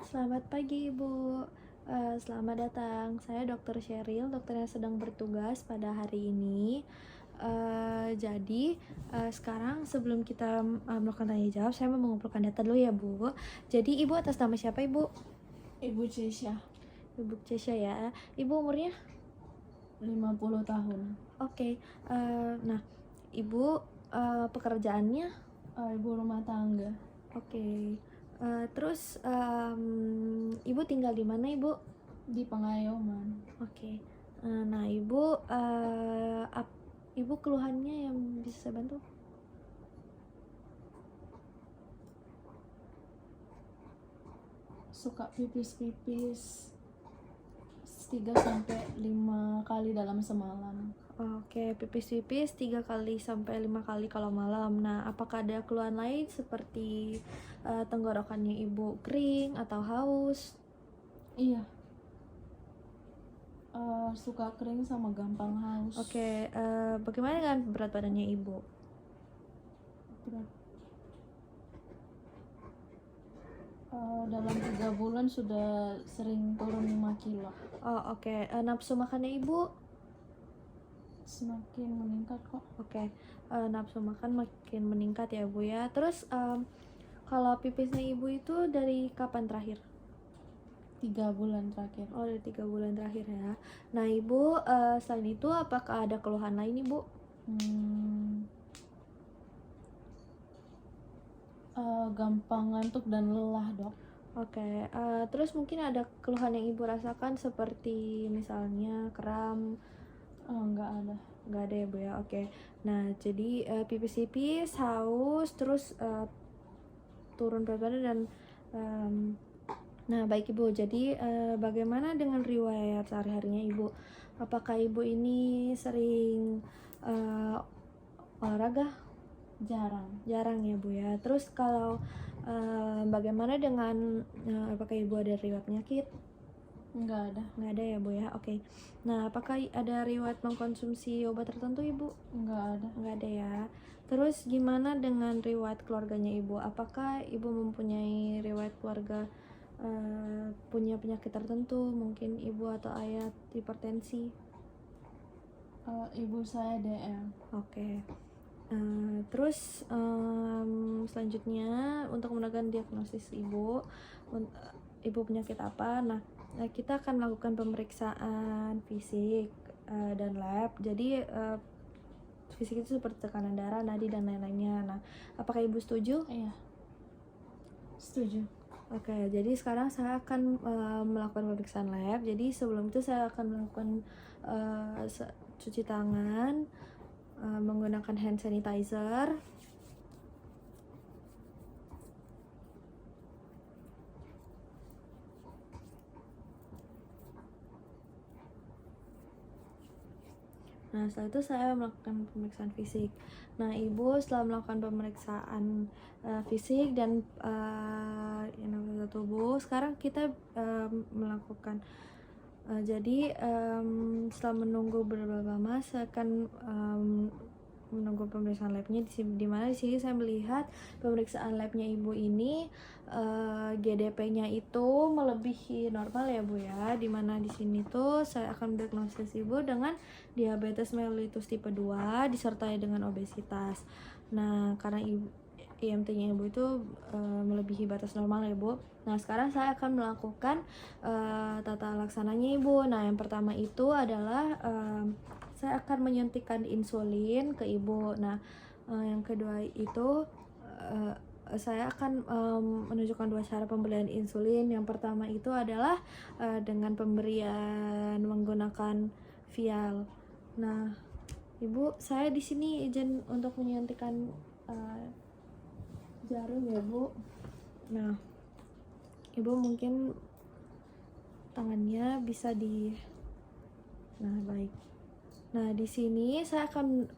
Selamat pagi Ibu. Selamat datang. Saya Dokter Sheryl, dokter yang sedang bertugas pada hari ini. Sekarang sebelum kita melakukan tanya jawab, saya mau mengumpulkan data dulu ya Bu. Jadi Ibu atas nama siapa Ibu? Ibu Cisha, Ibu Cesha ya. Ibu umurnya? 50 tahun. Oke. Nah Ibu pekerjaannya? Ibu rumah tangga Oke. Terus Ibu tinggal di mana Ibu? di Pengayoman. Oke. Nah, Ibu keluhannya yang bisa saya bantu? Suka pipis-pipis 3-5 kali dalam semalam. Oke, pipis-pipis 3 kali sampai 5 kali kalau malam. Nah, apakah ada keluhan lain seperti tenggorokannya Ibu kering atau haus? Iya. Suka kering sama gampang haus. Oke, bagaimana dengan berat badannya Ibu? Berat. Dalam 3 bulan sudah sering turun 5 kilo. Oh, oke. Nafsu makannya Ibu? Semakin meningkat kok. Oke, nafsu makan makin meningkat ya Bu ya. Terus kalau pipisnya Ibu itu dari kapan terakhir? 3 bulan terakhir. Oh, dari 3 bulan terakhir ya. Nah Ibu, selain itu apakah ada keluhan lain Ibu? Gampang ngantuk dan lelah, Dok. Oke, terus mungkin ada keluhan yang Ibu rasakan seperti misalnya kram? Nggak ada. Nggak ada ya Bu ya. Oke. Nah jadi pipis-pipis, haus, terus turun berat badan dan nah baik Ibu, jadi bagaimana dengan riwayat sehari-harinya Ibu? Apakah Ibu ini sering olahraga? Jarang ya Bu ya. Terus kalau bagaimana dengan apakah Ibu ada riwayat penyakit? Nggak ada ya Bu ya. Oke. Nah, apakah ada riwayat mengkonsumsi obat tertentu Ibu? nggak Nggak ada ya. Terus gimana dengan riwayat keluarganya Ibu? Apakah Ibu mempunyai riwayat keluarga punya penyakit tertentu? Mungkin Ibu atau ayah hipertensi? Ibu saya DM. Oke. Terus selanjutnya untuk menentukan diagnosis Ibu penyakit apa? Nah, kita akan melakukan pemeriksaan fisik dan lab. Jadi fisik itu seperti tekanan darah, nadi dan lain-lainnya. Nah, apakah Ibu setuju? Iya, setuju. Oke, jadi sekarang saya akan melakukan pemeriksaan lab. Jadi sebelum itu saya akan melakukan cuci tangan menggunakan hand sanitizer. Nah, setelah itu saya melakukan pemeriksaan fisik. Nah, Ibu setelah melakukan pemeriksaan fisik dan tubuh, sekarang kita melakukan setelah menunggu beberapa lama, saya akan menunggu pemeriksaan labnya di mana di sini saya melihat pemeriksaan labnya Ibu ini GDP-nya itu melebihi normal ya Bu ya, dimana di sini tuh saya akan diagnosis Ibu dengan diabetes mellitus tipe 2 disertai dengan obesitas. Nah, karena IMT-nya Ibu itu melebihi batas normal ya Bu. Nah, sekarang saya akan melakukan tata laksananya Ibu. Nah, yang pertama itu adalah saya akan menyuntikkan insulin ke Ibu. Nah, yang kedua itu saya akan menunjukkan 2 cara pemberian insulin. Yang pertama itu adalah dengan pemberian menggunakan vial. Nah, Ibu, saya di sini izin untuk menyuntikkan jarum ya Bu. Nah, Ibu mungkin tangannya bisa Nah, baik. Nah, di sini saya akan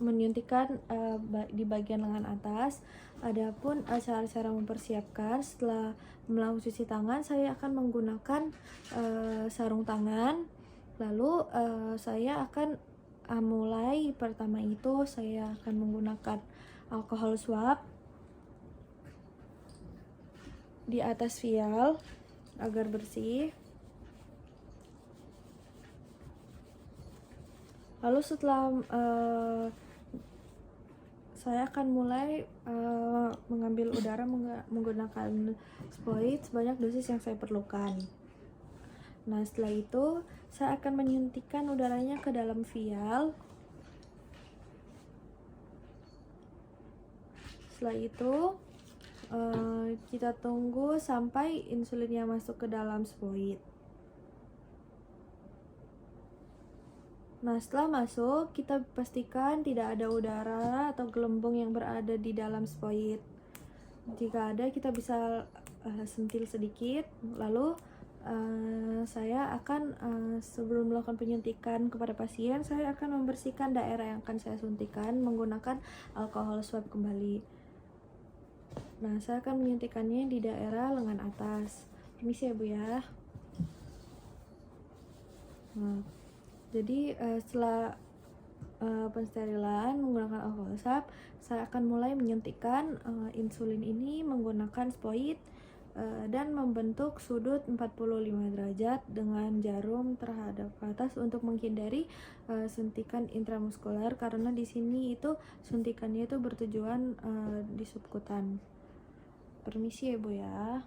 menyuntikkan di bagian lengan atas. Adapun cara-cara mempersiapkan setelah melakukan cuci tangan, saya akan menggunakan sarung tangan. Lalu saya akan mulai pertama itu saya akan menggunakan alkohol swab. di atas vial agar bersih. Lalu setelah saya akan mulai mengambil udara menggunakan spuit sebanyak dosis yang saya perlukan. Nah, setelah itu saya akan menyuntikkan udaranya ke dalam vial. Setelah itu kita tunggu sampai insulinnya masuk ke dalam spuit. Nah, setelah masuk, kita pastikan tidak ada udara atau gelembung yang berada di dalam spuit. Jika ada, kita bisa sentil sedikit. Lalu saya akan sebelum melakukan penyuntikan kepada pasien, saya akan membersihkan daerah yang akan saya suntikan menggunakan alkohol swab kembali. Nah, saya akan menyuntikannya di daerah lengan atas. Permisi ya Bu ya. Nah, jadi setelah pensterilan menggunakan alkohol swab, saya akan mulai menyuntikkan insulin ini menggunakan spuit dan membentuk sudut 45 derajat dengan jarum terhadap ke atas untuk menghindari suntikan intramuskuler, karena di sini itu suntikannya itu bertujuan di subkutan. Permisi ya Bu ya.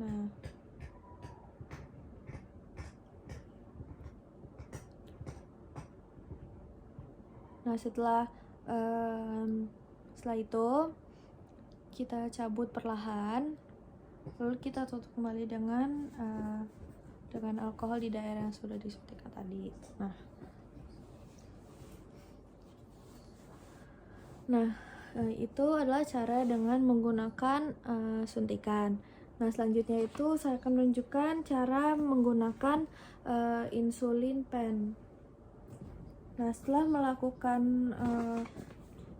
Nah, setelah itu kita cabut perlahan, lalu kita tutup kembali dengan alkohol di daerah yang sudah disuntikkan tadi. Nah, itu adalah cara dengan menggunakan suntikan. Nah, selanjutnya itu saya akan menunjukkan cara menggunakan insulin pen. Nah, setelah melakukan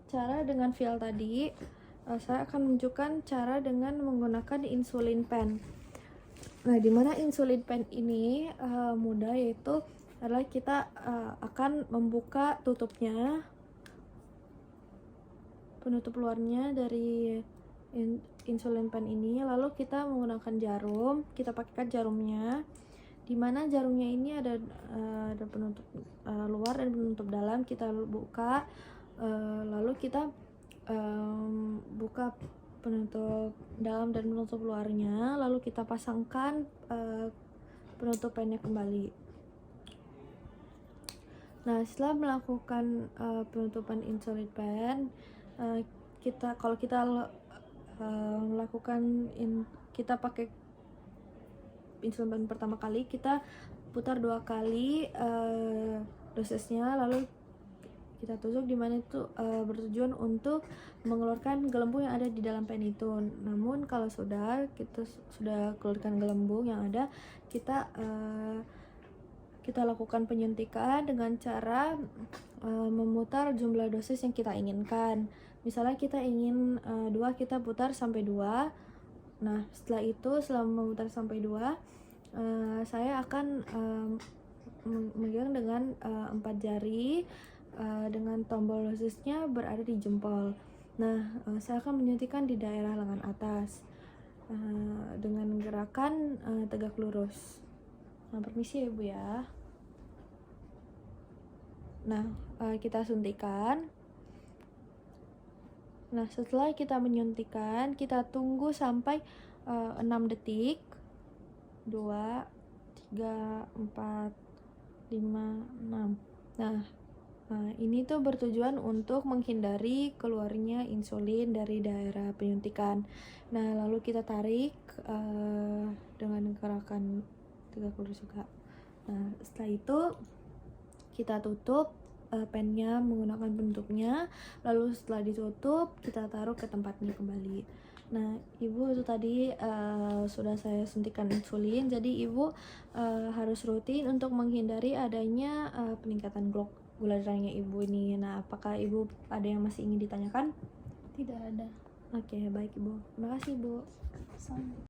cara dengan vial tadi, saya akan menunjukkan cara dengan menggunakan insulin pen. Nah, dimana insulin pen ini mudah, yaitu adalah kita akan membuka tutupnya, penutup luarnya dari insulin pen ini, lalu kita menggunakan jarum, kita pakaikan jarumnya, dimana jarumnya ini ada penutup luar dan penutup dalam. Kita buka, lalu kita buka penutup dalam dan penutup luarnya, lalu kita pasangkan penutup pennya kembali. Nah, setelah melakukan penutupan insulin pen, kalau kita melakukan kita pakai insulin pen pertama kali, kita putar 2 kali dosisnya, lalu kita tusuk, dimana itu bertujuan untuk mengeluarkan gelembung yang ada di dalam pen itu. Namun kalau kita sudah keluarkan gelembung yang ada, kita lakukan penyuntikan dengan cara memutar jumlah dosis yang kita inginkan. Misalnya kita ingin 2, kita putar sampai 2. Nah, setelah itu, setelah memutar sampai 2, saya akan memegang dengan 4 jari dengan tombol dosisnya berada di jempol. Nah, saya akan menyuntikkan di daerah lengan atas dengan gerakan tegak lurus. Nah, permisi ya Bu ya. Nah, kita suntikan. Nah, setelah kita menyuntikkan, kita tunggu sampai 6 detik. 2, 3, 4, 5, 6. Nah, ini tuh bertujuan untuk menghindari keluarnya insulin dari daerah penyuntikan. Nah, lalu kita tarik dengan gerakan tegak lurus juga. Nah, setelah itu kita tutup pennya menggunakan penutupnya, lalu setelah ditutup kita taruh ke tempatnya kembali. Nah, Ibu itu tadi sudah saya suntikan insulin, jadi Ibu harus rutin untuk menghindari adanya peningkatan gula darahnya Ibu ini. Nah, apakah Ibu ada yang masih ingin ditanyakan? Tidak ada. Oke, baik Ibu. Terima kasih Ibu. Sama.